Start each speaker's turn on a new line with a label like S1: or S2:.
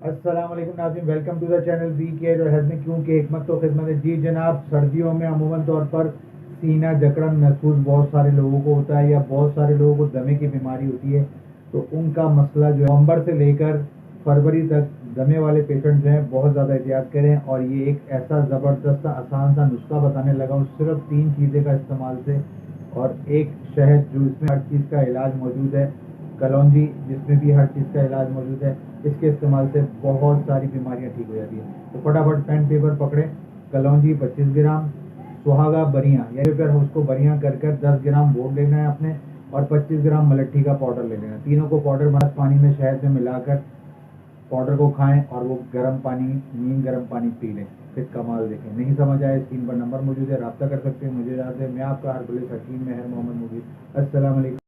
S1: अस्सलाम वालेकुम नाज़रीन, welcome to the channel we care और हेल्थ में क्योंकि हिकमत तो खिदमत है। जी जनाब, सर्दियों में अमूमन तौर पर सीना जकड़न महसूस बहुत सारे लोगों को होता है या बहुत सारे लोगों को दमे की बीमारी होती है। तो उनका मसला जो है नवंबर से लेकर फरवरी तक दमे वाले पेशेंट्स हैं, बहुत ज़्यादा एहतियात करें। और ये एक ऐसा ज़बरदस्त आसान सा नुस्खा बताने लगा हूँ सिर्फ 3 चीज़ें का इस्तेमाल से, और एक शहद जो इसमें हर चीज़ का इलाज मौजूद है, कलौंजी जिसमें भी हर चीज़ का इलाज मौजूद है। इसके इस्तेमाल से बहुत सारी बीमारियां ठीक हो जाती हैं। तो फटाफट पेन पेपर पकड़े, कलौंजी 25 ग्राम, सुहागा बरियां या फिर उसको बरियां कर कर 10 ग्राम बोर्ड लेना है आपने, और 25 ग्राम मलट्ठी का पाउडर ले लेना। तीनों को पाउडर बना पानी में शहद में मिलाकर पाउडर को खाएं और वो गर्म पानी, नीम गर्म पानी पी लें। फिर कमाल देखें। नहीं समझ आए, स्क्रीन पर नंबर मौजूद है, रब्ता कर सकते हैं। मुझे याद है, मैं आपका हरबलिस्ट हकीम मेहर मोहम्मद मुबीन। अस्सलाम वालेकुम।